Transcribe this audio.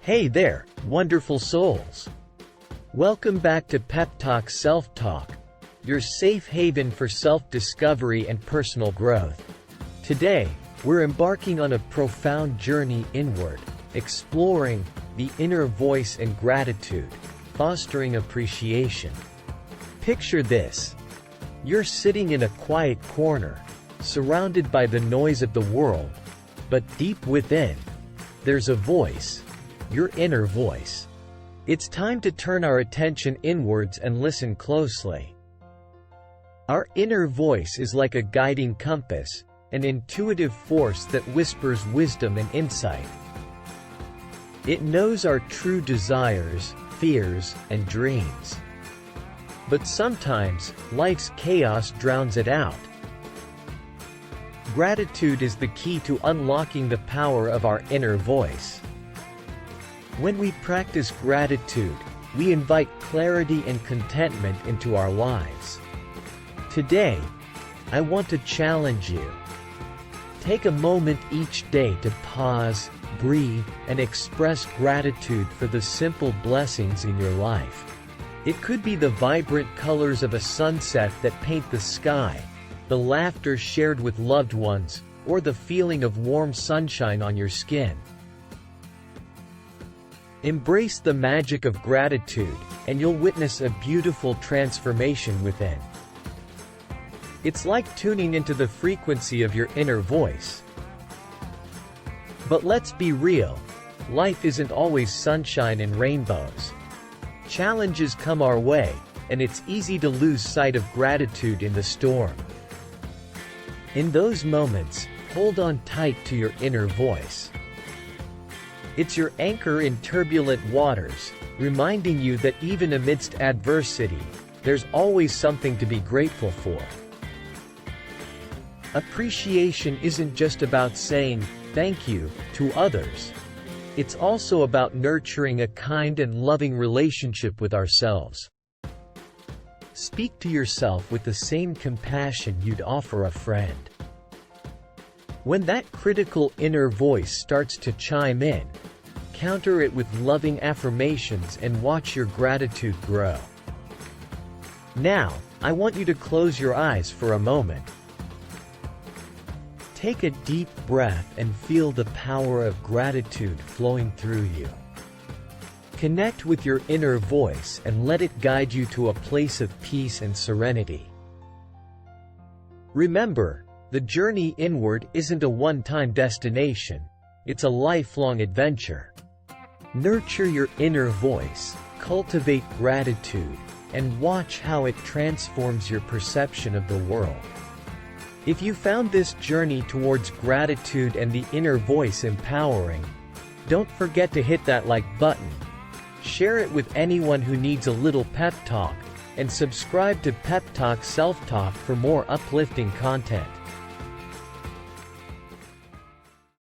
Hey there, wonderful souls! Welcome back to PepTalk SelfTalk, your safe haven for self-discovery and personal growth. Today, we're embarking on a profound journey inward, exploring the inner voice and gratitude, fostering appreciation. Picture this. You're sitting in a quiet corner, surrounded by the noise of the world, but deep within, there's a voice, your inner voice. It's time to turn our attention inwards and listen closely. Our inner voice is like a guiding compass, an intuitive force that whispers wisdom and insight. It knows our true desires, fears, and dreams. But sometimes, life's chaos drowns it out. Gratitude is the key to unlocking the power of our inner voice. When we practice gratitude, we invite clarity and contentment into our lives. Today, I want to challenge you. Take a moment each day to pause, breathe, and express gratitude for the simple blessings in your life. It could be the vibrant colors of a sunset that paint the sky, the laughter shared with loved ones, or the feeling of warm sunshine on your skin. Embrace the magic of gratitude, and you'll witness a beautiful transformation within. It's like tuning into the frequency of your inner voice. But let's be real, life isn't always sunshine and rainbows. Challenges come our way, and it's easy to lose sight of gratitude in the storm. In those moments, hold on tight to your inner voice. It's your anchor in turbulent waters, reminding you that even amidst adversity, there's always something to be grateful for. Appreciation isn't just about saying thank you to others. It's also about nurturing a kind and loving relationship with ourselves. Speak to yourself with the same compassion you'd offer a friend. When that critical inner voice starts to chime in, counter it with loving affirmations and watch your gratitude grow. Now, I want you to close your eyes for a moment. Take a deep breath and feel the power of gratitude flowing through you. Connect with your inner voice and let it guide you to a place of peace and serenity. Remember, the journey inward isn't a one-time destination, it's a lifelong adventure. Nurture your inner voice, cultivate gratitude, and watch how it transforms your perception of the world. If you found this journey towards gratitude and the inner voice empowering, don't forget to hit that like button, share it with anyone who needs a little pep talk, and subscribe to PepTalk SelfTalk for more uplifting content.